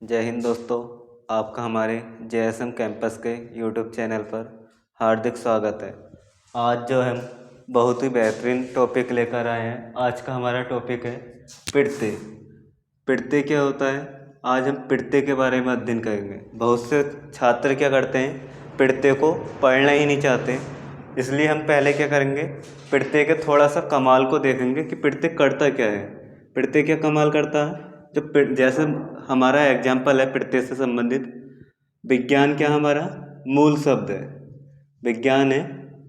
जय हिंद दोस्तों। आपका हमारे JSM कैंपस के यूट्यूब चैनल पर हार्दिक स्वागत है। आज जो हम बहुत ही बेहतरीन टॉपिक लेकर आए हैं। आज का हमारा टॉपिक है पिड़ते। पिड़ते क्या होता है, आज हम पिड़ते के बारे में अध्ययन करेंगे। बहुत से छात्र क्या करते हैं, पिड़ते को पढ़ना ही नहीं चाहते, इसलिए हम पहले क्या करेंगे, पिड़ते के थोड़ा सा कमाल को देखेंगे कि पिड़ते करता क्या है। पिड़ते क्या कमाल करता है, जैसे हमारा एग्जाम्पल है पिड़ते से संबंधित। विज्ञान क्या हमारा मूल शब्द है, विज्ञान है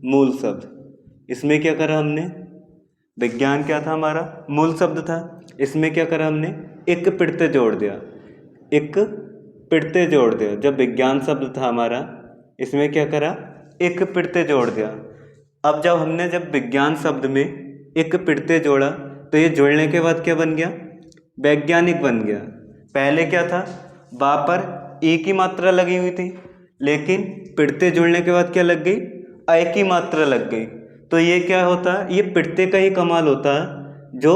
मूल शब्द। इसमें क्या करा हमने, विज्ञान क्या था हमारा मूल शब्द था, इसमें क्या करा हमने, एक पिड़ते जोड़ दिया, एक पिड़ते जोड़ दिया। जब विज्ञान शब्द था हमारा, इसमें क्या करा, एक पिड़ते जोड़ दिया। अब जब विज्ञान शब्द में एक पिड़ते जोड़ा तो ये जोड़ने के बाद क्या बन गया, वैज्ञानिक बन गया। पहले क्या था, बा पर ई की मात्रा लगी हुई थी, लेकिन पिड़ते जुड़ने के बाद क्या लग गई, अय की मात्रा लग गई। तो ये क्या होता है, ये पिड़ते का ही कमाल होता है जो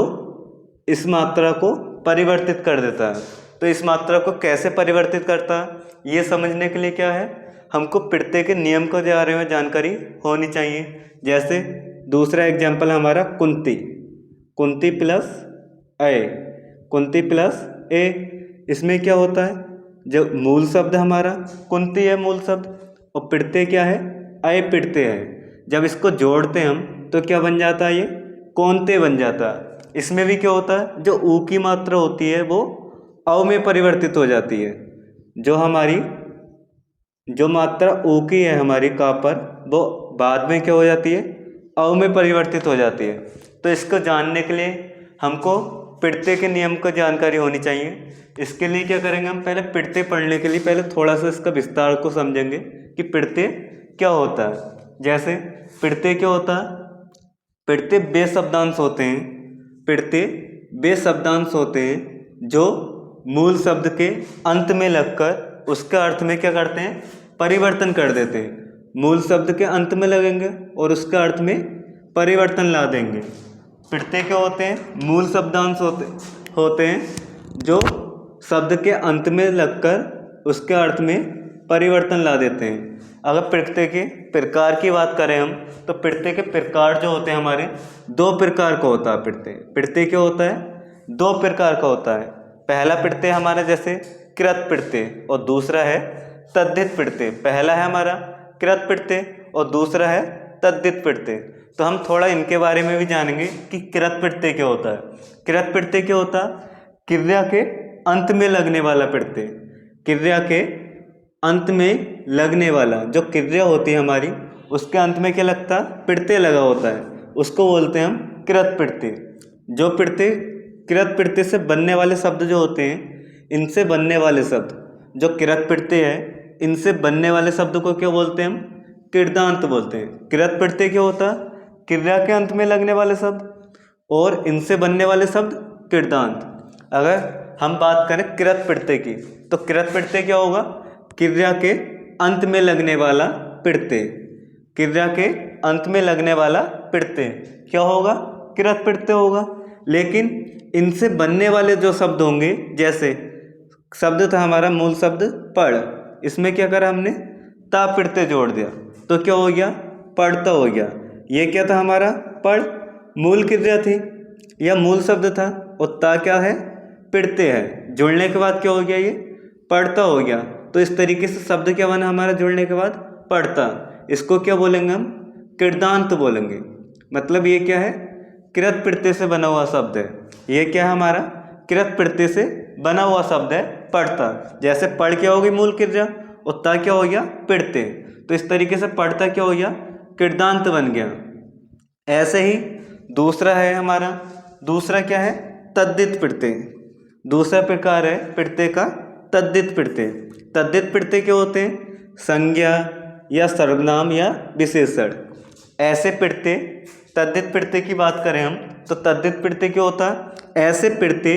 इस मात्रा को परिवर्तित कर देता है। तो इस मात्रा को कैसे परिवर्तित करता है, ये समझने के लिए क्या है, हमको पिड़ते के नियम के बारे में जानकारी होनी चाहिए। जैसे दूसरा एग्जाम्पल हमारा कुंती, कुंती प्लस अय, कुंती प्लस ए। इसमें क्या होता है, जब मूल शब्द हमारा कुंती है मूल शब्द, और पिड़ते क्या है, अय पिड़ते है। जब इसको जोड़ते हम तो क्या बन जाता है, ये कौनते बन जाता है। इसमें भी क्या होता है, जो ऊ की मात्रा होती है वो अव में परिवर्तित हो जाती है। जो मात्रा ऊ की है हमारी का पर, वो बाद में क्या हो जाती है, अव में परिवर्तित हो जाती है। तो इसको जानने के लिए हमको पिड़ते के नियम को जानकारी होनी चाहिए। इसके लिए क्या करेंगे, हम पहले पिड़ते पढ़ने के लिए पहले थोड़ा सा इसका विस्तार को समझेंगे कि पिड़ते क्या होता है। जैसे पिड़ते क्या होता है, पिड़ते वे शब्दांश होते हैं, पिड़ते वे शब्दांश होते हैं जो मूल शब्द के अंत में लगकर उसका अर्थ में क्या करते हैं, परिवर्तन कर देते हैं। मूल शब्द के अंत में लगेंगे और उसका अर्थ में परिवर्तन ला देंगे। पिड़ते क्या होते हैं, मूल शब्दांश होते हैं जो शब्द के अंत में लगकर उसके अर्थ में परिवर्तन ला देते हैं। अगर पिड़ते के प्रकार की बात करें हम, तो पिड़ते के प्रकार जो होते हैं हमारे, दो प्रकार का होता है पिड़ते। पिड़ते क्या होता है, दो प्रकार का होता है। पहला पिड़ते हमारा जैसे कृत पिड़ते और दूसरा है तद्धित पिड़ते। पहला है हमारा कृत पिड़ते और दूसरा है तद्धित पिड़ते। तो हम थोड़ा इनके बारे में भी जानेंगे कि कृत पिड़ते क्या होता है। कृत पिड़ते क्या होता है, क्रिया के अंत में लगने वाला पिड़ते। क्रिया के अंत में लगने वाला जो क्रिया होती है हमारी, उसके अंत में क्या लगता, पिड़ते लगा होता है, उसको बोलते हैं हम कृत पिड़ते। जो पिड़ते, कृत पिड़ते से बनने वाले शब्द जो होते हैं, इनसे बनने वाले शब्द जो कृत पिड़ते हैं, इनसे बनने वाले शब्द को क्या बोलते हैं हम, कृदांत बोलते हैं। कृत पिड़ते क्या होता, क्रिया के अंत में लगने वाले शब्द, और इनसे बनने वाले शब्द कृदांत। अगर हम बात करें कृत पिड़ते की, तो कृत पिड़ते क्या होगा, क्रिया के अंत में लगने वाला पिड़ते। क्रिया के अंत में लगने वाला पिड़ते क्या होगा, कृत पिड़ते होगा। लेकिन इनसे बनने वाले जो शब्द होंगे, जैसे शब्द था हमारा मूल शब्द पढ़, इसमें क्या करा हमने, ता पिड़ते जोड़ दिया, तो क्या हो गया, पढ़ता हो गया। ये क्या था हमारा, पढ़ मूल क्रिया थी या मूल शब्द था, और ता क्या है, पिड़ते है। जुड़ने के बाद क्या हो गया, ये पढ़ता हो गया। तो इस तरीके से शब्द क्या बना हमारा जुड़ने के बाद, पढ़ता। इसको क्या बोलेंगे हम, कृदांत बोलेंगे। मतलब ये क्या है, कृत पिड़ते से बना हुआ शब्द है। ये क्या है हमारा, कृत पिड़ते से बना हुआ शब्द है पढ़ता। जैसे पढ़ क्या होगी मूल क्रिया, और ता क्या हो गया, पिड़ते। तो इस तरीके से पढ़ता क्या हो गया, कृदांत बन गया। ऐसे ही दूसरा है हमारा, दूसरा क्या है, तद्धित पिड़ते। दूसरा प्रकार है पिड़ते का तद्धित पिड़ते। तद्धित पिड़ते क्या होते हैं, संज्ञा या सर्वनाम या विशेषण। ऐसे पिड़ते, तद्धित पिड़ते की बात करें हम, तो तद्धित पिड़ते क्या होता है, ऐसे पिड़ते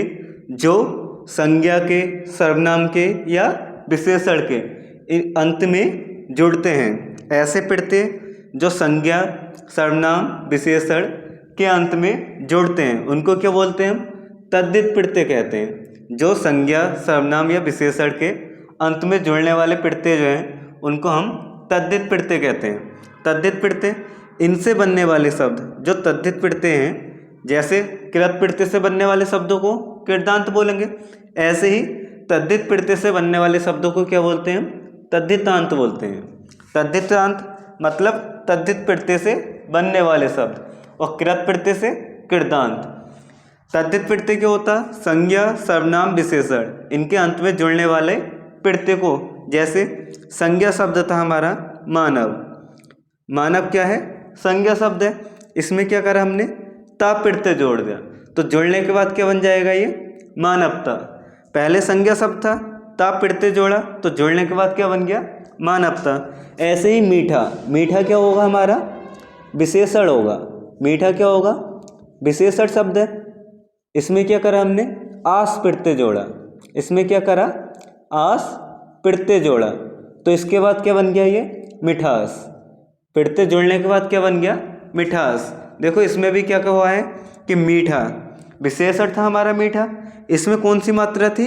जो संज्ञा के, सर्वनाम के या विशेषण के अंत में जुड़ते हैं। ऐसे पिड़ते जो संज्ञा, सर्वनाम, विशेषण के अंत में जुड़ते हैं, उनको क्या बोलते हैं हम, तद्धित पिड़ते कहते हैं। जो संज्ञा सर्वनाम या विशेषण के अंत में जुड़ने वाले पिड़ते जो हैं उनको हम तद्धित पिड़ते कहते हैं। तद्धित पिड़ते, इनसे बनने वाले शब्द जो तद्धित पिड़ते हैं, जैसे कृत पिड़ते से बनने वाले शब्दों को कृतांत बोलेंगे, ऐसे ही तद्धित पिड़ते से बनने वाले शब्दों को क्या बोलते हैं? तद्धितांत बोलते हैं। तद्धितांत मतलब तद्धित पिड़ते से बनने वाले शब्द, और कृत पिड़ते से कृतांत। तद्धित पिड़ते क्या होता? संज्ञा सर्वनाम विशेषण इनके अंत में जुड़ने वाले पिड़ते को, जैसे संज्ञा शब्द था हमारा मानव। मानव क्या है? संज्ञा शब्द है। इसमें क्या करा हमने? ता पिड़ते जोड़ दिया, तो जुड़ने के बाद क्या बन जाएगा? ये मानवता। पहले संज्ञा शब्द था, ता पिड़ते जोड़ा तो जुड़ने के बाद क्या बन गया? मानवता। ऐसे ही मीठा, मीठा क्या होगा हमारा? विशेषण होगा। मीठा क्या होगा? विशेषण शब्द है। इसमें क्या करा हमने? आस पिड़ते जोड़ा। इसमें क्या करा? आस पिड़ते जोड़ा, तो इसके बाद क्या बन गया? ये मिठास। पिड़ते जुड़ने के बाद क्या बन गया? मिठास। देखो इसमें भी क्या हुआ है कि मीठा विशेषण था हमारा मीठा, इसमें कौन सी मात्रा थी?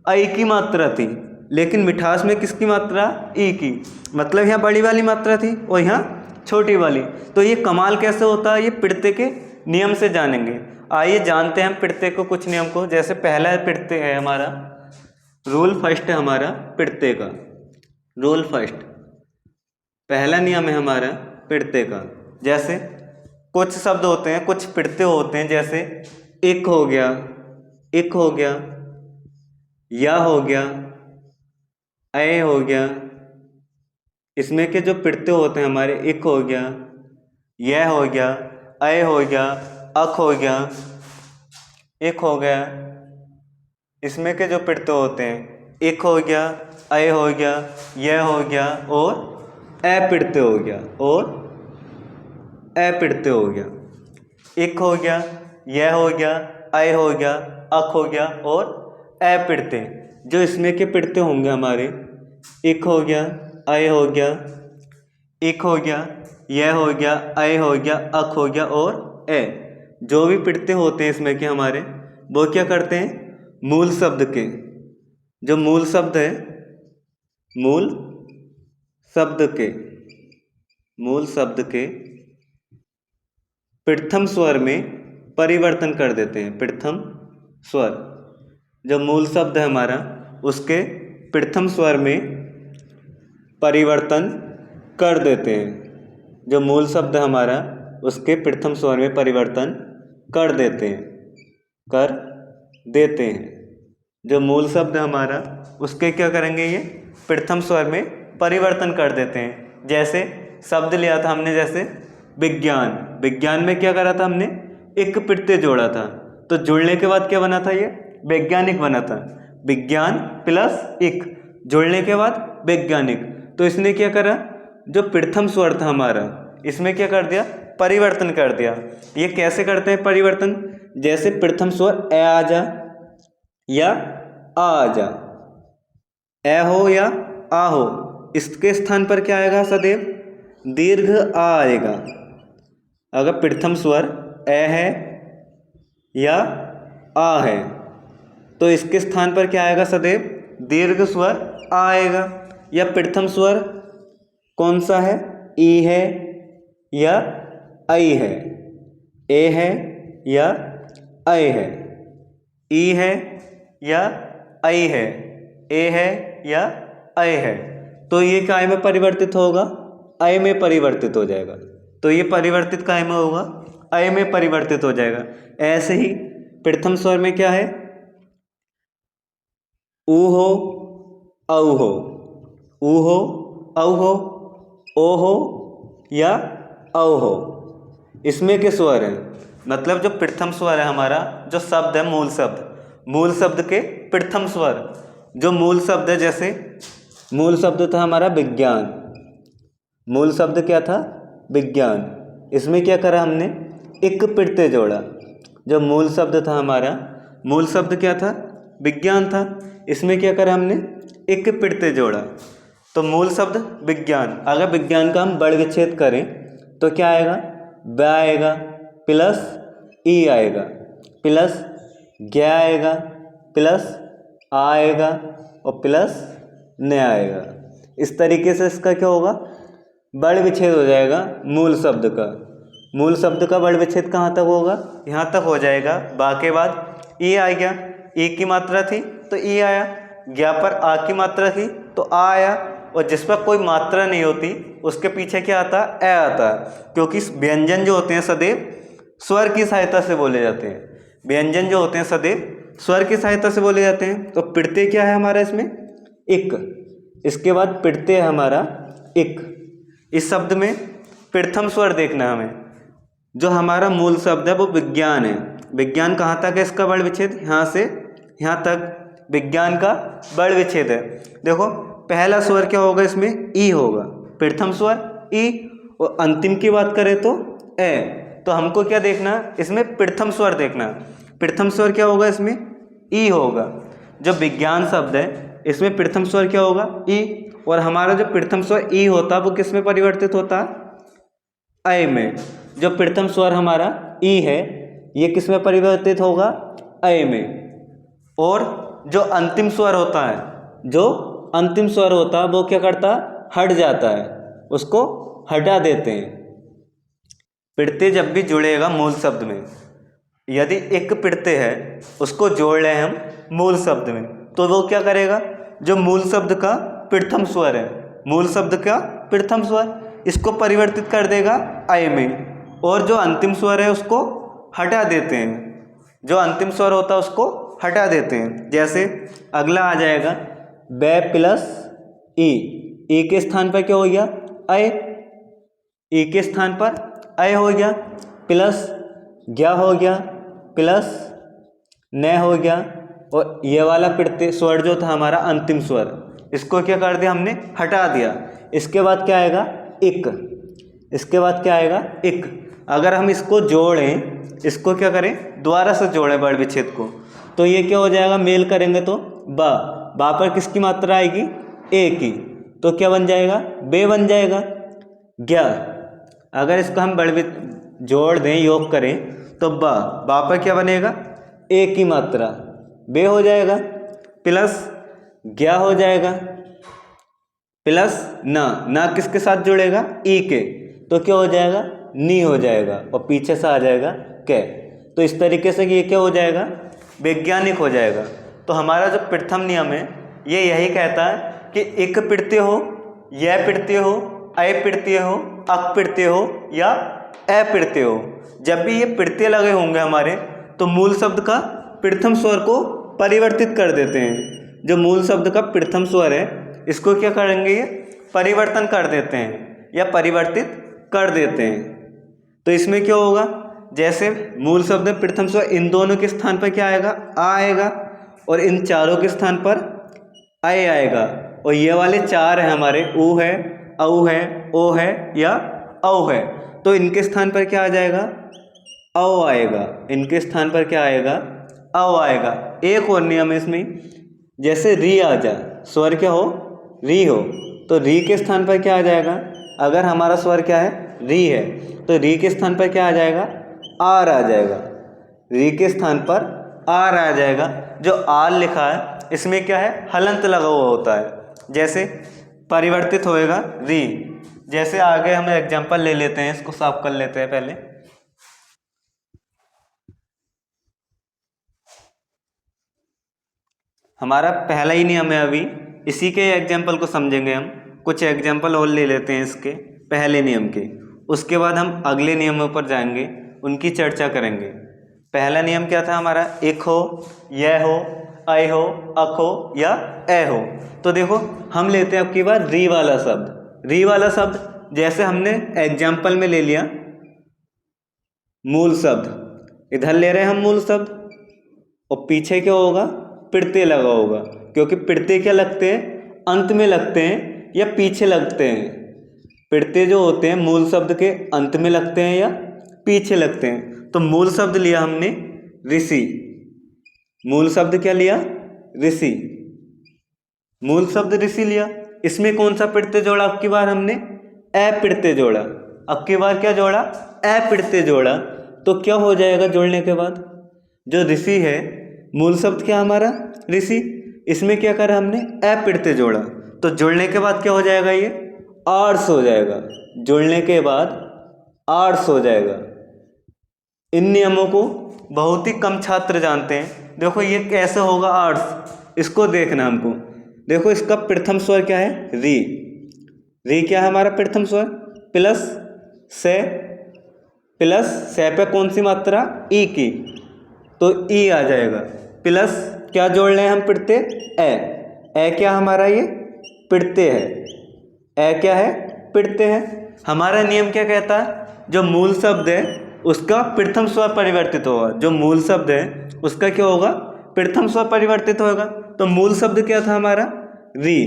आई की मात्रा थी, लेकिन मिठास में किसकी मात्रा? ई की। मतलब यहाँ बड़ी वाली मात्रा थी और यहाँ छोटी वाली। तो ये कमाल कैसे होता है? ये पिड़ते के नियम से जानेंगे। आइए जानते हैं हम पिड़ते को कुछ नियम को। जैसे पहला पिड़ते है हमारा, रूल फर्स्ट है हमारा पिड़ते का। रूल फर्स्ट, पहला नियम है हमारा पिड़ते का। जैसे कुछ शब्द होते हैं, कुछ पिड़ते होते हैं, जैसे एक हो गया, एक हो गया, या हो गया, ऐ हो गया। इसमें के जो पिड़ते होते हैं हमारे, एक हो गया, यह हो गया, ऐ हो गया, अक हो गया, एक हो गया। इसमें के जो पिड़ते होते हैं, एक हो गया, ऐ हो गया, यह हो गया, और ए पिड़ते हो गया, और ए पिड़ते हो गया। एक हो गया, यह हो गया, ऐ हो गया, अक हो गया, और ए पिड़ते। जो इसमें के पिड़ते होंगे हमारे, एक हो गया, ऐ हो गया, एक हो गया, यह हो गया, ऐ हो गया, अक हो गया, और ए। जो भी पिड़ते होते हैं इसमें के हमारे, वो क्या करते हैं? मूल शब्द के, जो मूल शब्द है, मूल शब्द के, मूल शब्द के प्रथम स्वर में परिवर्तन कर देते हैं। प्रथम स्वर, जो मूल शब्द है हमारा, उसके प्रथम स्वर में परिवर्तन कर देते हैं। जो मूल शब्द है हमारा, उसके प्रथम स्वर में परिवर्तन कर देते हैं, कर देते हैं। जो मूल शब्द है हमारा, उसके क्या करेंगे? ये प्रथम स्वर में परिवर्तन कर देते हैं। जैसे शब्द लिया था हमने, जैसे विज्ञान। विज्ञान में क्या करा था हमने? एक पिड़ते जोड़ा था, तो जुड़ने के बाद क्या बना था? ये वैज्ञानिक बना था। विज्ञान प्लस एक, जुड़ने के बाद वैज्ञानिक। तो इसने क्या करा? जो प्रथम स्वर था हमारा, इसमें क्या कर दिया? परिवर्तन कर दिया। ये कैसे करते हैं परिवर्तन? जैसे प्रथम स्वर ए आ जा या आ जा, ए हो या आ हो, इसके स्थान पर क्या आएगा? सदैव दीर्घ आ आएगा। अगर प्रथम स्वर ए है या आ है, तो इसके स्थान पर क्या आएगा? सदैव दीर्घ स्वर आ आएगा। या प्रथम स्वर कौन सा है? ई है या ऐ है, ए है या ऐ है, ई है या ऐ है, ए है या ऐ है। तो ये काय में परिवर्तित होगा? ऐ में परिवर्तित हो जाएगा। तो ये परिवर्तित काय में होगा? ऐ में परिवर्तित हो जाएगा। ऐसे ही प्रथम स्वर में क्या है? ऊ हो, औ हो, ऊ हो, औ हो, ओ हो या औ हो। इसमें के स्वर हैं, मतलब जो प्रथम स्वर है हमारा, जो शब्द है मूल शब्द, मूल शब्द के प्रथम स्वर, जो मूल शब्द है, जैसे मूल शब्द था हमारा विज्ञान। मूल शब्द क्या था? विज्ञान। इसमें क्या करा हमने? एक पिड़ते जोड़ा। जो मूल शब्द था हमारा, मूल शब्द क्या था? विज्ञान था। इसमें क्या करा हमने? एक पिड़ते जोड़ा, तो मूल शब्द विज्ञान। अगर विज्ञान का हम वर्गच्छेद करें तो क्या आएगा? व आएगा, प्लस ई आएगा, प्लस ज्ञ आएगा, प्लस आ आएगा और प्लस न आएगा। इस तरीके से इसका क्या होगा, बड़ विच्छेद हो जाएगा मूल शब्द का। मूल शब्द का बड़ विच्छेद कहाँ तक होगा, यहाँ तक हो जाएगा। बा के बाद ई आ गया, ई की मात्रा थी तो ई आया, ज्ञा पर आ की मात्रा थी तो आ आया, और जिस पर कोई मात्रा नहीं होती उसके पीछे क्या आता है, ए आता है, क्योंकि व्यंजन जो होते हैं सदैव स्वर की सहायता से बोले जाते हैं। व्यंजन जो होते हैं सदैव स्वर की सहायता से बोले जाते हैं। तो पिड़ते क्या है हमारा इसमें, इक। इसके बाद पिड़ते है हमारा इक। इस शब्द में प्रथम स्वर देखना है हमें। जो हमारा मूल शब्द है वो विज्ञान है। विज्ञान कहाँ तक है इसका बड़ विच्छेद, यहाँ से यहाँ तक विज्ञान का बड़ विच्छेद है। देखो पहला स्वर क्या होगा इसमें, ई होगा, प्रथम स्वर ई, और अंतिम की बात करें तो ए। तो हमको क्या देखना है इसमें, प्रथम स्वर देखना है। प्रथम स्वर क्या होगा इसमें, ई होगा। जो विज्ञान शब्द है इसमें प्रथम स्वर क्या होगा, ई, और हमारा जो प्रथम स्वर ई होता है वो किस में परिवर्तित होता है, ऐ में। जो प्रथम स्वर हमारा ई है ये किस में परिवर्तित होगा, ऐ में। और जो अंतिम स्वर होता है, जो अंतिम स्वर होता है वो क्या करता है, हट जाता है, उसको हटा देते हैं। पिड़ते जब भी जुड़ेगा मूल शब्द में, यदि एक पिड़ते है उसको जोड़ रहे हैं हम मूल शब्द में, तो वो क्या करेगा, जो मूल शब्द का प्रथम स्वर है, मूल शब्द का प्रथम स्वर, इसको परिवर्तित कर देगा ऐ में, और जो अंतिम स्वर है उसको हटा देते हैं। जो अंतिम स्वर होता है उसको हटा देते हैं। जैसे अगला आ जाएगा बे प्लस ई, ई के स्थान पर क्या हो गया, ऐ, ई के स्थान पर ऐ हो गया, प्लस ज्ञा हो गया, प्लस न हो गया, और ये वाला पिड़ते स्वर जो था हमारा अंतिम स्वर, इसको क्या कर दिया हमने, हटा दिया। इसके बाद क्या आएगा, इक। इसके बाद क्या आएगा, इक। अगर हम इसको जोड़ें, इसको क्या करें, दोबारा से जोड़ें बड़ विच्छेद को, तो ये क्या हो जाएगा, मेल करेंगे तो बा, बा पर किसकी मात्रा आएगी, ए की, तो क्या बन जाएगा, बे बन जाएगा। ज्ञा, अगर इसको हम बड़ जोड़ दें, योग करें, तो बा, बा पर क्या बनेगा, ए की मात्रा, बे हो जाएगा, प्लस ज्ञा हो जाएगा, प्लस ना किसके साथ जुड़ेगा, ई के, तो क्या हो जाएगा, नी हो जाएगा, और पीछे से आ जाएगा कै। तो इस तरीके से ये क्या हो जाएगा, वैज्ञानिक हो जाएगा। तो हमारा जो प्रथम नियम है ये यही कहता है कि एक पिड़ते हो, यह पिड़ते हो, ऐ पिड़ते हो, अक पिड़ते हो या ए पिड़ते हो, जब भी ये पिड़ते लगे होंगे हमारे, तो मूल शब्द का प्रथम स्वर को परिवर्तित कर देते हैं। जो मूल शब्द का प्रथम स्वर है इसको क्या करेंगे, ये परिवर्तन कर देते हैं या परिवर्तित कर देते हैं। तो इसमें क्या होगा, जैसे मूल शब्द में प्रथम स्वर, इन दोनों के स्थान पर क्या आएगा, आ आएगा, और इन चारों के स्थान पर ऐ आएगा। और ये वाले चार हैं हमारे, ऊ है, औ है, ओ है या औ है, तो इनके स्थान पर क्या आ जाएगा, औ आएगा। इनके स्थान पर क्या आएगा, औ आएगा। एक और नियम है इसमें, जैसे री आ जाए, स्वर क्या हो, री हो, तो री के स्थान पर क्या आ जाएगा, अगर हमारा स्वर क्या है, री है, तो री के स्थान पर क्या आ जाएगा, आर आ जाएगा। री के स्थान पर आर आ जाएगा। जो आर लिखा है इसमें क्या है, हलंत लगा हुआ होता है, जैसे परिवर्तित होएगा री। जैसे आगे हम एग्जांपल ले लेते हैं, इसको साफ कर लेते हैं पहले। हमारा पहला ही नियम है, अभी इसी के एग्जाम्पल को समझेंगे हम। कुछ एग्जाम्पल और ले लेते हैं इसके पहले नियम के, उसके बाद हम अगले नियमों पर जाएंगे, उनकी चर्चा करेंगे। पहला नियम क्या था हमारा, एक हो, यह हो, ऐ हो, अक हो या ए हो। तो देखो हम लेते हैं अब की बार री वाला शब्द। री वाला शब्द जैसे हमने एग्जाम्पल में ले लिया मूल शब्द, इधर ले रहे हैं हम मूल शब्द, और पीछे क्या होगा, पिड़ते लगा होगा, क्योंकि पिड़ते क्या लगते हैं, अंत में लगते हैं या पीछे लगते हैं। पिड़ते जो होते हैं मूल शब्द के अंत में लगते हैं या पीछे लगते हैं। तो मूल शब्द लिया हमने ऋषि, मूल शब्द क्या लिया, ऋषि, मूल शब्द ऋषि लिया। इसमें कौन सा पिड़ते जोड़ा, अब की बार हमने ए पिड़ते जोड़ा। अब की बार क्या जोड़ा, ए पिड़ते जोड़ा। तो क्या हो जाएगा जोड़ने के बाद, जो ऋषि है मूल शब्द क्या हमारा ऋषि, इसमें क्या करा हमने ए पिड़ते जोड़ा, तो जुड़ने के बाद क्या हो जाएगा ये आर्स हो जाएगा, जुड़ने के बाद आर्स हो जाएगा। इन नियमों को बहुत ही कम छात्र जानते हैं। देखो ये कैसे होगा आर्स, इसको देखना हमको। देखो इसका प्रथम स्वर क्या है री, री क्या है हमारा प्रथम स्वर, प्लस से, प्लस से पे कौन सी मात्रा ई की, तो ई आ जाएगा, प्लस क्या जोड़ रहे हैं हम पिड़ते ए क्या हमारा ये पिड़ते है, ए क्या है पिड़ते हैं। हमारा नियम क्या कहता है, जो मूल शब्द है उसका प्रथम स्वर परिवर्तित होगा, जो मूल शब्द है उसका क्या होगा प्रथम स्वर परिवर्तित होगा। तो मूल शब्द क्या था हमारा री,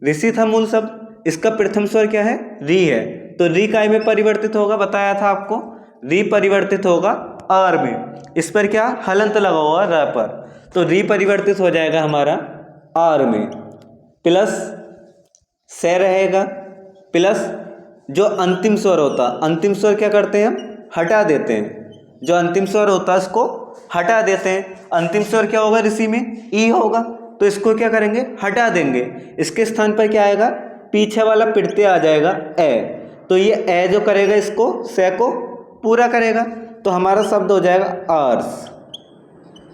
ऋषि था मूल शब्द, इसका प्रथम स्वर क्या है री है, तो री काय में परिवर्तित होगा, बताया था आपको, री परिवर्तित होगा आर में, इस पर क्या हलंत लगा हुआ र पर, तो री परिवर्तित हो जाएगा हमारा आर में, प्लस से रहेगा, प्लस जो अंतिम स्वर होता, अंतिम स्वर क्या करते हैं हम हटा देते हैं, जो अंतिम स्वर होता है इसको हटा देते हैं। अंतिम स्वर क्या होगा ऋषि में ई होगा, तो इसको क्या करेंगे हटा देंगे, इसके स्थान पर क्या आएगा पीछे वाला पिड़ते आ जाएगा ए, तो ये ए जो करेगा इसको से को पूरा करेगा, तो हमारा शब्द हो जाएगा आर्स,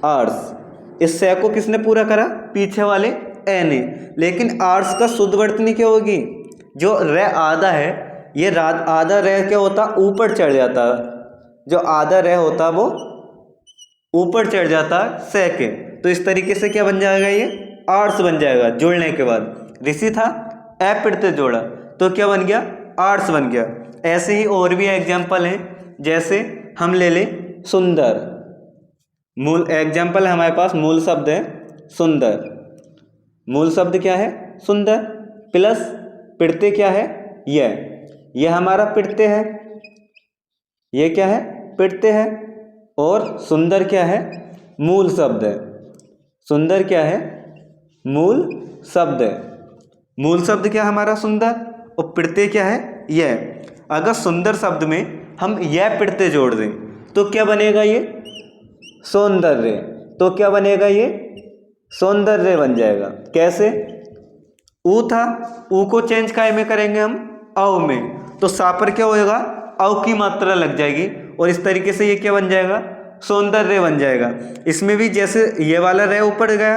आर्स। इस से को किसने पूरा करा पीछे वाले ए ने, लेकिन आर्स का शुद्ध वर्तनी क्या होगी, जो रे आधा है ये आधा रे क्या होता ऊपर चढ़ जाता, जो आधा रे होता वो ऊपर चढ़ जाता से के, तो इस तरीके से क्या बन जाएगा ये आर्स बन जाएगा। जुड़ने के बाद ऋषि था ए पिड़ते जोड़ा, तो क्या बन गया आर्स बन गया। ऐसे ही और भी एग्जाम्पल हैं, जैसे हम ले लें सुंदर, मूल एग्जाम्पल है हमारे पास, मूल शब्द है सुंदर, मूल शब्द क्या है सुंदर, प्लस पिड़ते क्या है ये हमारा पिड़ते है, ये क्या है पिड़ते है, और सुंदर क्या है मूल शब्द है, सुंदर क्या है मूल शब्द है, मूल शब्द क्या हमारा सुंदर, और पिड़ते क्या है ये। अगर सुंदर शब्द में हम यह पिड़ते जोड़ दें तो क्या बनेगा ये सौंदर्य, तो क्या बनेगा ये सौंदर्य बन जाएगा। कैसे, ऊ था, ऊ को चेंज काय में करेंगे हम औ में, तो सा पर क्या होएगा औ की मात्रा लग जाएगी, और इस तरीके से ये क्या बन जाएगा सौंदर्य बन जाएगा। इसमें भी जैसे ये वाला रे ऊपर गया,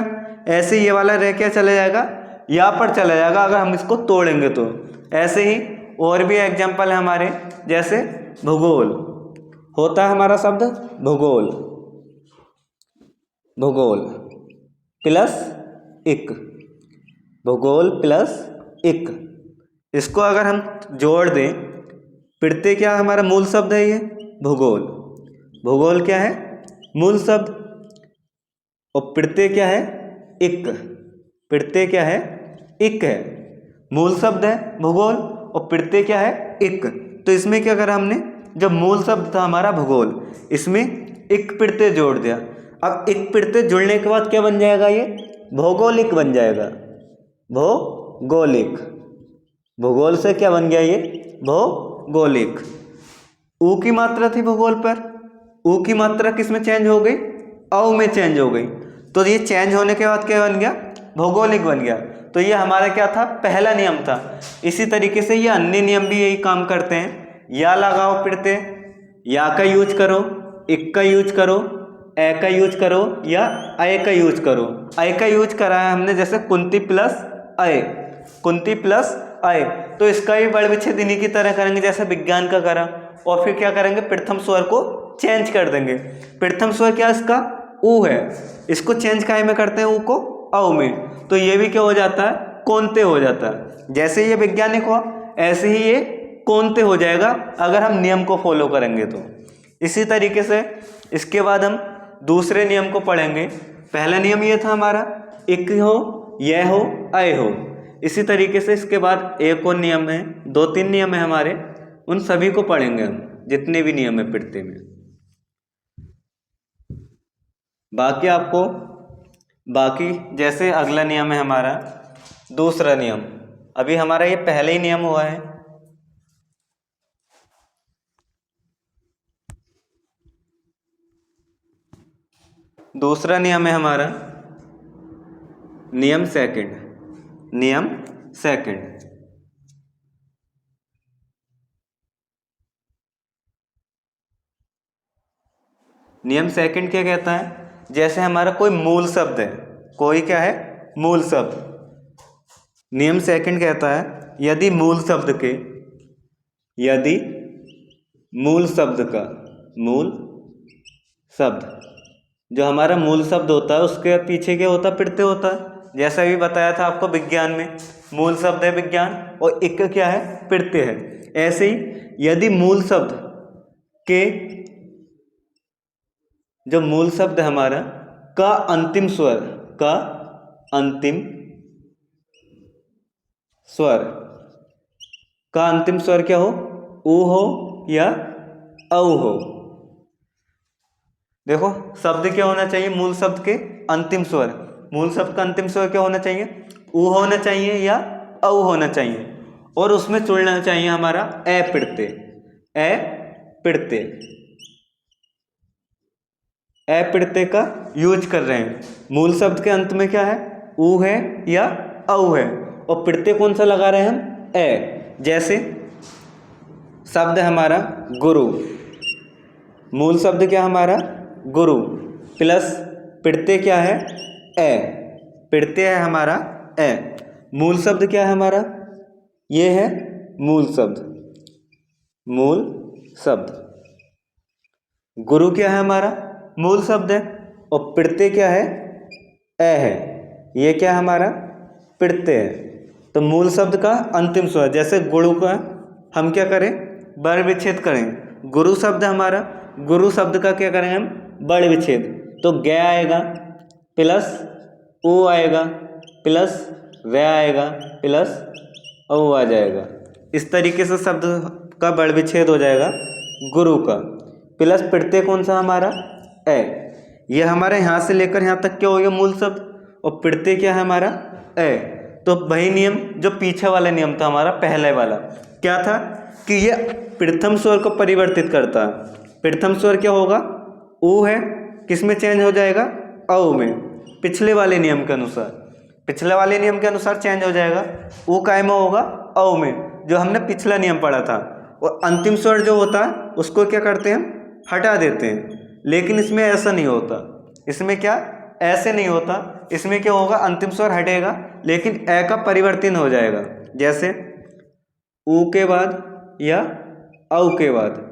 ऐसे ये वाला रे क्या चला जाएगा यहाँ पर चला जाएगा अगर हम इसको तोड़ेंगे तो। ऐसे ही और भी एग्जाम्पल है हमारे, जैसे भूगोल होता है हमारा शब्द भूगोल, भूगोल प्लस इक, भूगोल प्लस इक, इसको अगर हम जोड़ दें, पिड़ते क्या हमारा मूल शब्द है ये भूगोल, भूगोल क्या है मूल शब्द, और पिड़ते क्या है इक, पिड़ते क्या है इक है, मूल शब्द है भूगोल और पिड़ते क्या है इक। तो इसमें क्या करा हमने, जब मूल शब्द था हमारा भूगोल, इसमें इक पिड़ते जोड़ दिया, अब इक पिड़ते जुड़ने के बाद क्या बन जाएगा ये भौगोलिक बन जाएगा, भौगोलिक, भूगोल से क्या बन गया ये भौगोलिक। ऊ की मात्रा थी भूगोल पर, ऊ की मात्रा किस में चेंज हो गई औ में चेंज हो गई, तो ये चेंज होने के बाद क्या बन गया भौगोलिक बन गया। तो ये हमारा क्या था पहला नियम था। इसी तरीके से ये अन्य नियम भी यही काम करते हैं, या लगाओ पिड़ते, या का यूज करो, इक का यूज करो, ए का यूज करो, या अय का यूज करो। अय का यूज करा है हमने, जैसे कुंती प्लस अय, कुंती प्लस अय, तो इसका भी बड़ विच्छेद इन्हीं की तरह करेंगे जैसे विज्ञान का करा, और फिर क्या करेंगे प्रथम स्वर को चेंज कर देंगे। प्रथम स्वर क्या इसका ऊ है, इसको चेंज काहे में करते हैं ऊ को औ में, तो ये भी क्या हो जाता है कोंते हो जाता है। जैसे ये वैज्ञानिक हुआ ऐसे ही ये कोंते हो जाएगा अगर हम नियम को फॉलो करेंगे तो। इसी तरीके से इसके बाद हम दूसरे नियम को पढ़ेंगे। पहला नियम ये था हमारा इक हो, यह हो, अय हो। इसी तरीके से इसके बाद एक और नियम है, 2-3 नियम है हमारे, उन सभी को पढ़ेंगे हम, जितने भी नियम है पिड़ते में। बाकी आपको जैसे अगला नियम है हमारा दूसरा नियम, अभी हमारा ये पहले ही नियम हुआ है। दूसरा नियम है हमारा नियम सेकंड। नियम सेकंड, नियम सेकंड क्या कहता है? जैसे हमारा कोई मूल शब्द है, कोई क्या है? मूल शब्द। नियम सेकंड कहता है यदि मूल शब्द के, यदि मूल शब्द का, मूल शब्द जो हमारा मूल शब्द होता है उसके पीछे क्या होता है? प्रत्यय होता है। जैसा भी बताया था आपको विज्ञान में, मूल शब्द है विज्ञान और एक क्या है? प्रत्यय है। ऐसे ही यदि मूल शब्द के, जो मूल शब्द हमारा का अंतिम स्वर, का अंतिम स्वर, का अंतिम स्वर क्या हो? ऊ हो या औ हो। देखो शब्द क्या होना चाहिए? मूल शब्द के अंतिम स्वर, मूल शब्द का अंतिम स्वर क्या होना चाहिए? ऊ होना चाहिए या औ होना चाहिए, और उसमें जुड़ना चाहिए हमारा ए प्रत्यय। ए प्रत्यय, ए प्रत्यय का यूज कर रहे हैं। मूल शब्द के अंत में क्या है? ऊ है या औ है, और प्रत्यय कौन सा लगा रहे हैं हम? ए। जैसे शब्द हमारा गुरु, मूल शब्द क्या हमारा? गुरु, प्लस प्रत्यय क्या है? ए। प्रत्यय है हमारा ए। मूल शब्द क्या है हमारा? ये है मूल शब्द, मूल शब्द। गुरु क्या है हमारा? मूल शब्द है, और प्रत्यय क्या है? ए है। ये क्या है हमारा? प्रत्यय है। तो मूल शब्द का अंतिम स्वर, जैसे गुरु का हम क्या करें? वर्ण विच्छेद करें। गुरु शब्द हमारा, गुरु शब्द का क्या करें हम? वर्ण विच्छेद। तो ग आएगा प्लस ऊ आएगा प्लस व आएगा प्लस औ आ जाएगा। इस तरीके से शब्द का वर्ण विच्छेद हो जाएगा गुरु का। प्लस प्रत्यय कौन सा हमारा? ए। ये हमारा यहाँ से लेकर यहाँ तक क्या हो गया? मूल शब्द, और प्रत्यय क्या है हमारा? ए। तो वही नियम जो पीछे वाला नियम था हमारा, पहले वाला क्या था कि ये प्रथम स्वर को परिवर्तित करता है। प्रथम स्वर क्या होगा? ऊ है, किस में चेंज हो जाएगा? औ में। पिछले वाले नियम के अनुसार, पिछले वाले नियम के अनुसार चेंज हो जाएगा। ऊ काय में होगा? औ में, जो हमने पिछला नियम पढ़ा था। और अंतिम स्वर जो होता है उसको क्या करते हैं? हटा देते हैं। लेकिन इसमें ऐसा नहीं होता। इसमें क्या? ऐसे नहीं होता। इसमें क्या होगा? अंतिम स्वर हटेगा लेकिन ए का परिवर्तन हो जाएगा। जैसे ऊ के बाद या औ के बाद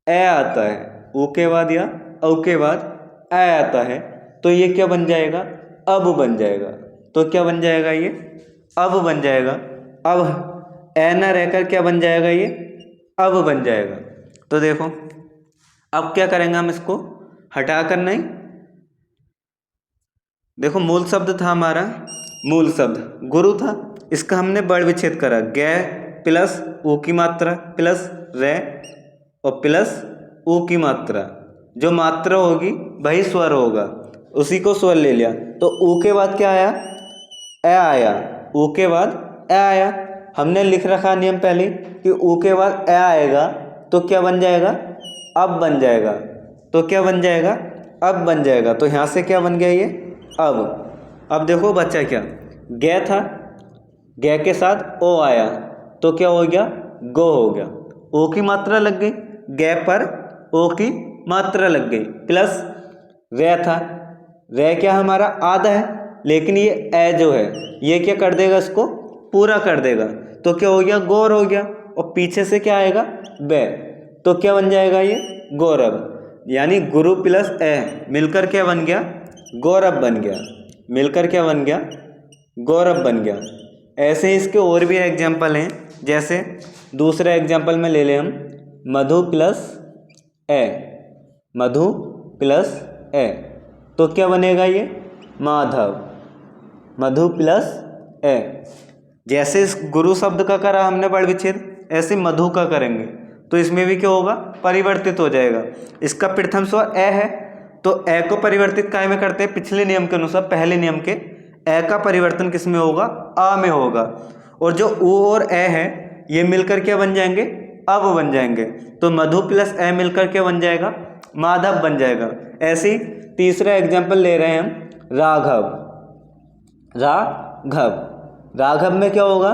ए आता है, ऊ के बाद या औ के बाद ए आता है, तो ये क्या बन जाएगा? अब बन जाएगा। तो क्या बन जाएगा? ये अब बन जाएगा। अब ए ना रहकर क्या बन जाएगा? ये अब बन जाएगा। तो देखो अब क्या करेंगे हम? इसको हटा कर नहीं, देखो मूल शब्द था हमारा, मूल शब्द गुरु था, इसका हमने वर्ण विच्छेद करा। ग प्लस ऊ की मात्रा प्लस रे और प्लस ऊ की मात्रा, जो मात्रा होगी वही स्वर होगा, उसी को स्वर ले लिया। तो ऊ के बाद क्या आया? ए आया। ऊ के बाद ए आया। हमने लिख रखा नियम पहले कि ऊ के बाद ए आएगा तो क्या बन जाएगा? अब बन जाएगा। तो क्या बन जाएगा? अब बन जाएगा। तो यहाँ से क्या बन गया? ये अब देखो बच्चा क्या? ग था, ग के साथ ओ आया तो क्या हो गया? गो हो गया। ओ की मात्रा लग गई, ग पर ओ की मात्रा लग गई। प्लस रे था, रे क्या हमारा? आधा है, लेकिन ये ए जो है ये क्या कर देगा? इसको पूरा कर देगा। तो क्या हो गया? गौर हो गया। और पीछे से क्या आएगा? बे। तो क्या बन जाएगा? ये गौरव। यानी गुरु प्लस ए मिलकर क्या बन गया? गौरव बन गया। मिलकर क्या बन गया? गौरव बन गया। ऐसे ही इसके और भी एग्जाम्पल हैं। जैसे दूसरा एग्जाम्पल में ले लें हम, मधु प्लस ए, मधु प्लस ए, तो क्या बनेगा? ये माधव। मधु प्लस ए। जैसे इस गुरु शब्द का करा हमने वर्ण विच्छेद, ऐसे मधु का करेंगे तो इसमें भी क्या होगा? परिवर्तित हो जाएगा। इसका प्रथम स्वर ए है तो ए को परिवर्तित काय में करते हैं? पिछले नियम के अनुसार, पहले नियम के, ए का परिवर्तन किस में होगा? आ में होगा। और जो ऊ और ए है ये मिलकर क्या बन जाएंगे? अब बन जाएंगे। तो मधु प्लस ए मिलकर क्या बन जाएगा? माधव बन जाएगा। ऐसे ही तीसरा एग्जाम्पल ले रहे हैं हम राघव। राघव में क्या होगा,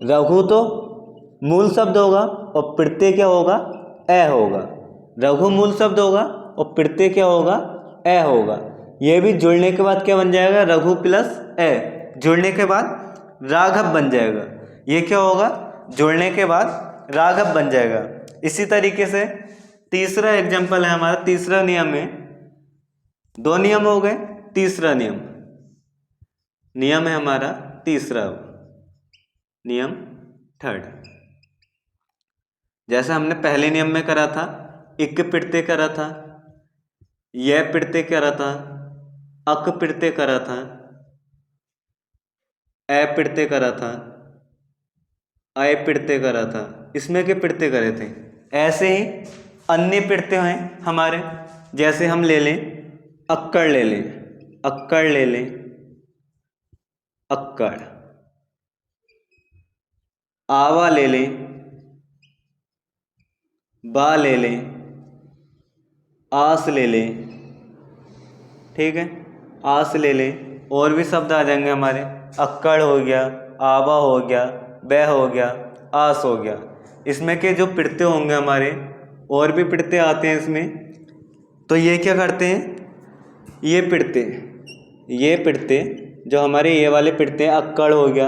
रघु तो मूल शब्द होगा और प्रत्यय क्या होगा, ए होगा। रघु मूल शब्द होगा और प्रत्यय क्या होगा, ए होगा। ये भी जुड़ने के बाद क्या बन जाएगा, रघु प्लस ए, जुड़ने के बाद राघव बन जाएगा। ये क्या होगा, जुड़ने के बाद राघव बन जाएगा। इसी तरीके से तीसरा एग्जाम्पल है हमारा, तीसरा नियम में 2 नियम हो गए। तीसरा नियम है हमारा तीसरा, नियम थर्ड। जैसे हमने पहले नियम में करा था, इक प्रत्यय करा था, यह प्रत्यय करा था, अक प्रत्यय करा था, ए प्रत्यय करा था, आय प्रत्यय करा था। इसमें के प्रत्यय करे थे। ऐसे ही अन्य प्रत्यय हैं हमारे। जैसे हम ले लें अक्कड़, ले लें अक्कड़, ले लें अक्कड़, आवा ले लें, बा ले लें, आस ले लें, ठीक है, आस ले लें। और भी शब्द आ जाएंगे हमारे, अक्कड़ हो गया, आवा हो गया, बै हो गया, आस हो गया। इसमें के जो प्रत्यय होंगे हमारे, और भी प्रत्यय आते हैं इसमें। तो ये क्या करते हैं, ये प्रत्यय जो हमारे ये वाले प्रत्यय, अक्कड़ हो गया,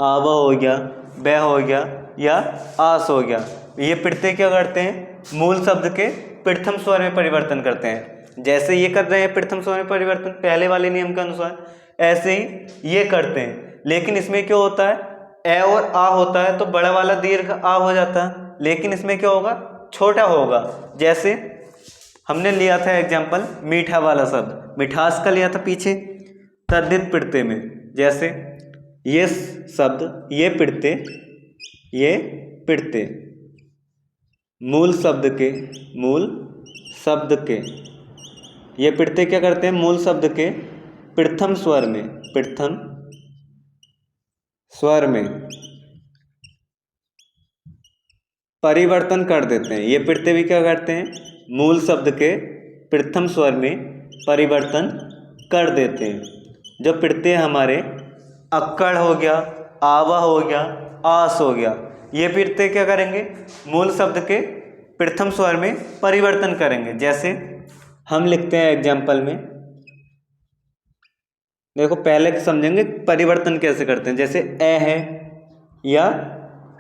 आवा हो गया, बै हो गया या आस हो गया, ये प्रत्यय क्या करते हैं, मूल शब्द के प्रथम स्वर में परिवर्तन करते हैं। जैसे ये कर रहे हैं प्रथम स्वर में परिवर्तन पहले वाले नियम के अनुसार, ऐसे ही ये करते हैं। लेकिन इसमें क्या होता है, ए और आ होता है तो बड़ा वाला दीर्घ आ हो जाता है, लेकिन इसमें क्या होगा, छोटा होगा। जैसे हमने लिया था एग्जाम्पल मीठा वाला शब्द, मिठास का लिया था पीछे तद्धित प्रत्यय में। जैसे ये शब्द, ये प्रत्यय मूल शब्द के ये प्रत्यय क्या करते हैं, मूल शब्द के प्रथम स्वर में परिवर्तन कर देते हैं। ये प्रत्यय भी क्या करते हैं, मूल शब्द के प्रथम स्वर में परिवर्तन कर देते हैं। जो प्रत्यय हमारे अक्कड़ हो गया, आवा हो गया, आस हो गया, ये प्रत्यय क्या करेंगे, मूल शब्द के प्रथम स्वर में परिवर्तन करेंगे। जैसे हम लिखते हैं एग्जाम्पल में, देखो पहले समझेंगे परिवर्तन कैसे करते हैं। जैसे ए है या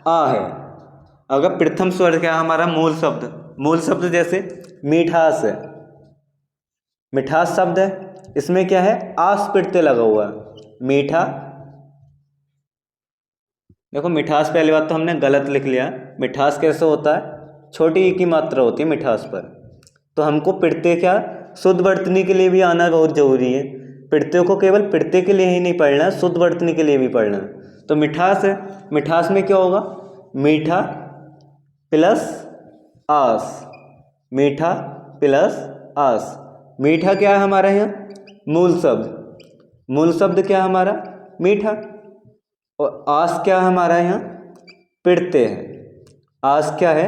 आ है, अगर प्रथम स्वर क्या हमारा मूल शब्द जैसे मिठास है, मिठास शब्द है, इसमें क्या है, आस प्रत्यय लगा हुआ है, मीठा। देखो मिठास पहली बात तो हमने गलत लिख लिया। मिठास कैसे होता है, छोटी ई की मात्रा होती है मिठास पर, तो हमको प्रत्यय क्या शुद्ध वर्तनी के लिए भी आना बहुत जरूरी है। प्रत्यय को केवल प्रत्यय के लिए ही नहीं पढ़ना, शुद्ध वर्तनी के लिए भी पढ़ना। तो मिठास है, मिठास में क्या होगा, मीठा प्लस आस, मीठा प्लस आस। मीठा क्या है हमारा यहाँ, मूल शब्द क्या है हमारा, मीठा। और आस क्या है हमारा यहाँ, प्रत्यय है। आस क्या है,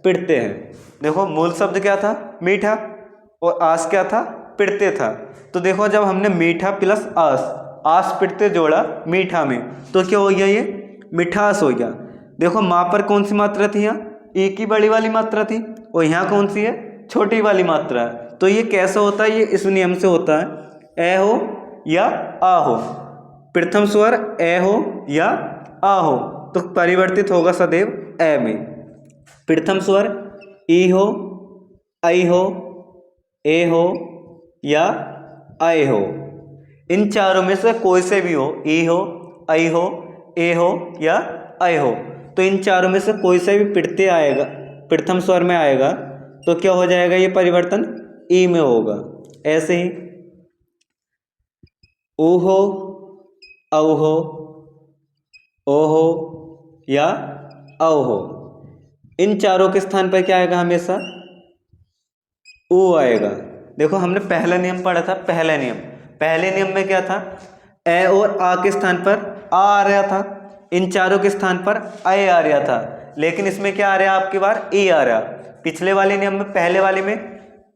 प्रत्यय है। देखो मूल शब्द क्या था, मीठा, और आस क्या था, प्रत्यय था। तो देखो जब हमने मीठा प्लस आस प्रत्यय जोड़ा मीठा में, तो क्या हो गया, ये मिठास हो गया। देखो माँ पर कौन सी मात्रा थी, यहाँ ए की बड़ी वाली मात्रा थी, और यहाँ कौन सी है, छोटी वाली मात्रा है। तो ये कैसे होता है, ये इस नियम से होता है, ए हो या आ हो, प्रथम स्वर ए हो या आ हो तो परिवर्तित होगा सदैव ए में। प्रथम स्वर ई हो, आई हो, ए हो या आई हो, इन चारों में से कोई से भी हो, ई हो, आई हो, ए हो या आई हो, तो इन चारों में से कोई से भी प्रत्यय आएगा, प्रथम स्वर में आएगा, तो क्या हो जाएगा, ये परिवर्तन ई में होगा। ऐसे ही ऊ हो, औ हो, ओ हो या औ हो, इन चारों के स्थान पर क्या आएगा, हमेशा ऊ आएगा। देखो हमने पहला नियम पढ़ा था, पहले नियम में क्या था, ए और आ के स्थान पर आ रहा था, इन चारों के स्थान पर ए आ रहा था। लेकिन इसमें क्या आ रहा है, आपकी बार ई आ रहा। पिछले वाले नियम में, पहले वाले में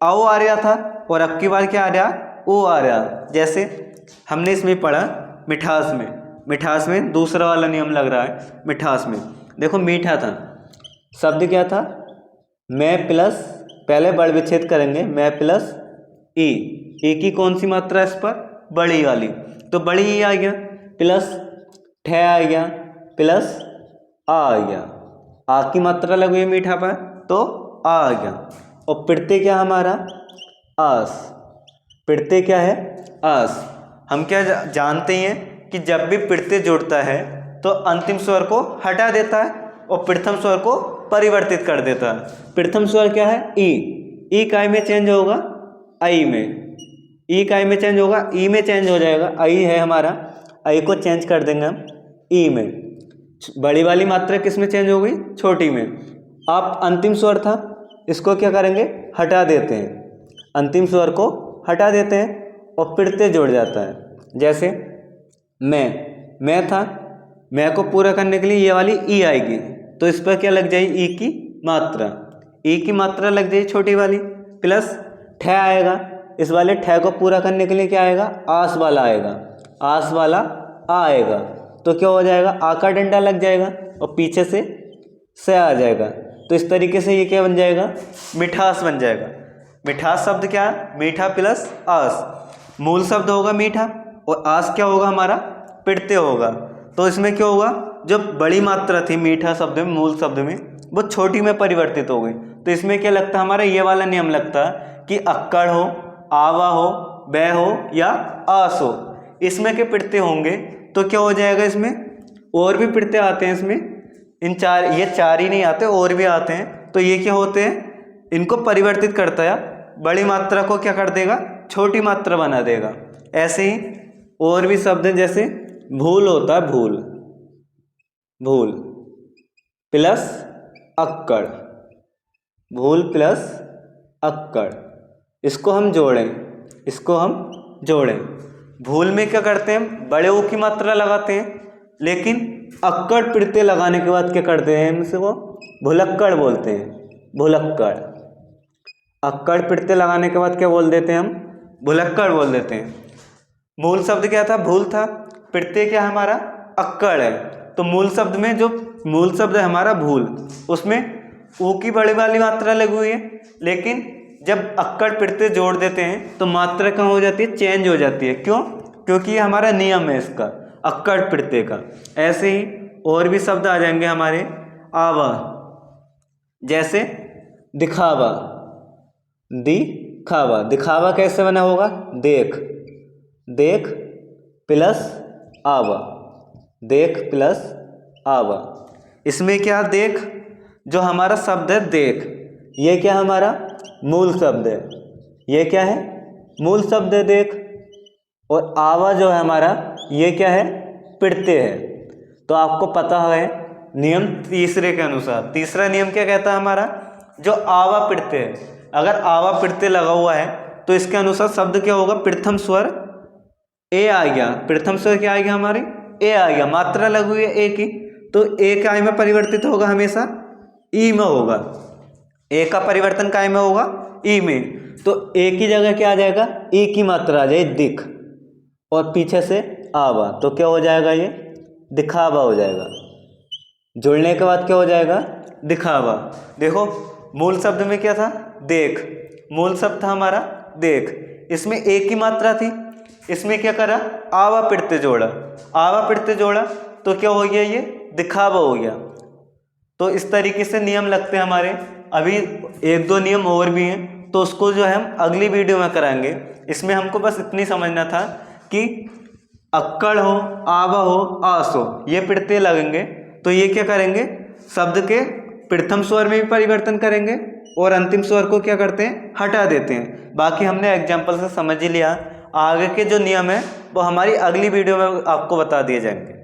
आओ आ रहा था, और अब की बार क्या आ रहा, ओ आ रहा। जैसे हमने इसमें पढ़ा मिठास में, मिठास में दूसरा वाला नियम लग रहा है। मिठास में देखो मीठा था, शब्द क्या था, मैं प्लस, पहले बढ़ विच्छेद करेंगे, मैं प्लस ई, ई की कौन सी मात्रा इस पर, बड़ी वाली, तो बड़ी ई आ गया, प्लस ठे आ गया, प्लस आ गया, आ की मात्रा लगी है मीठा पर तो आ गया। और पिड़ते क्या हमारा, आस, पिड़ते क्या है, आस। हम क्या जानते हैं कि जब भी पिड़ते जुड़ता है तो अंतिम स्वर को हटा देता है और प्रथम स्वर को परिवर्तित कर देता है। प्रथम स्वर क्या है, ई, ई काय में चेंज होगा, आई में, ई काय में चेंज होगा, ई में चेंज हो जाएगा, आई है हमारा, आई को चेंज कर देंगे हम ई में। बड़ी वाली मात्रा किस में चेंज हो गई, छोटी में। आप अंतिम स्वर था, इसको क्या करेंगे, हटा देते हैं, अंतिम स्वर को हटा देते हैं और पिड़ते जुड़ जाता है। जैसे मैं था, मैं को पूरा करने के लिए ये वाली ई आएगी, तो इस पर क्या लग जाएगी, ई की मात्रा, ई की मात्रा लग जाएगी छोटी वाली, प्लस ठे आएगा, इस वाले ठे को पूरा करने के लिए क्या आएगा, आस वाला आएगा, आस वाला आ आएगा, तो क्या हो जाएगा, आ का डंडा लग जाएगा और पीछे से आ जाएगा। तो इस तरीके से ये क्या बन जाएगा, मिठास बन जाएगा। मिठास शब्द क्या है, मीठा प्लस आस, मूल शब्द होगा मीठा और आस क्या होगा हमारा, पिड़ते होगा। तो इसमें क्या होगा, जो बड़ी मात्रा थी मीठा शब्द में, मूल शब्द में, वो छोटी में परिवर्तित हो गई। तो इसमें क्या लगता है, हमारा ये वाला नियम लगता है कि अक्कड़ हो, आवा हो, बै हो या आस हो, इसमें के पिड़ते होंगे तो क्या हो जाएगा, इसमें और भी पिड़ते आते हैं इसमें, इन चार, ये चार ही नहीं आते और भी आते हैं, तो ये क्या होते हैं, इनको परिवर्तित करता है, बड़ी मात्रा को क्या कर देगा, छोटी मात्रा बना देगा। ऐसे ही और भी शब्द हैं, जैसे भूल होता है, भूल, भूल प्लस अक्कड़, भूल प्लस अक्कड़, इसको हम जोड़ें, इसको हम जोड़ें। भूल में क्या करते हैं, बड़े ओ की मात्रा लगाते हैं, लेकिन अक्कड़ पिड़ते लगाने के बाद क्या करते हैं, हम इसको भुलक्कड़ बोलते हैं, भुलक्कड़। अक्कड़ पिड़ते लगाने के बाद क्या बोल देते हैं हम, भुलक्कड़ बोल देते हैं। मूल शब्द क्या था, भूल था, पिड़ते क्या हमारा, अक्कड़ है। तो मूल शब्द में जो मूल शब्द है हमारा भूल, उसमें ऊ की बड़ी वाली मात्रा लगी हुई है, लेकिन जब अक्कड़ पिड़ते जोड़ देते हैं तो मात्रा कहाँ हो जाती है, चेंज हो जाती है। क्यों, क्योंकि ये हमारा नियम है इसका, अक्कड़ पिड़ते का। ऐसे ही और भी शब्द आ जाएंगे हमारे, आवा, जैसे दिखावा, दिखावा, दिखावा कैसे बना होगा, देख, देख प्लस आवा, देख प्लस आवा। इसमें क्या, देख जो हमारा शब्द है देख, ये क्या हमारा मूल शब्द है, ये क्या है, मूल शब्द है देख। और आवा जो है हमारा, ये क्या है, पिड़ते है। तो आपको पता है नियम तीसरे के अनुसार, तीसरा नियम क्या कहता है हमारा, जो आवा पिड़ते है, अगर आवा पिड़ते लगा हुआ है तो इसके अनुसार शब्द क्या होगा, प्रथम स्वर ए आ गया, प्रथम स्वर क्या आ गया हमारी, ए आ गया, मात्रा लगी हुई है ए की, तो ए काय में परिवर्तित होगा, हमेशा ई में होगा, ए का परिवर्तन काय में होगा, ई में। तो ए की जगह क्या आ जाएगा, ई की मात्रा आ जाए दिख, और पीछे से आवा, तो क्या हो जाएगा, ये दिखावा हो जाएगा। जुड़ने के बाद क्या हो जाएगा, दिखावा। देखो मूल शब्द में क्या था, देख, मूल शब्द था हमारा देख, इसमें एक ही मात्रा थी, इसमें क्या करा, आवा पिड़ते जोड़ा, आवा पिड़ते जोड़ा तो क्या हो गया, ये दिखावा हो गया। तो इस तरीके से नियम लगते हैं हमारे। अभी एक दो नियम और भी हैं, तो उसको जो है हम अगली वीडियो में कराएंगे। इसमें हमको बस इतनी समझना था कि अक्कड़ हो, आवा हो, आस हो, ये पिड़ते लगेंगे, तो ये क्या करेंगे, शब्द के प्रथम स्वर में भी परिवर्तन करेंगे और अंतिम स्वर को क्या करते हैं, हटा देते हैं। बाकी हमने एग्जाम्पल से समझ ही लिया, आगे के जो नियम है वो हमारी अगली वीडियो में आपको बता दिए जाएंगे।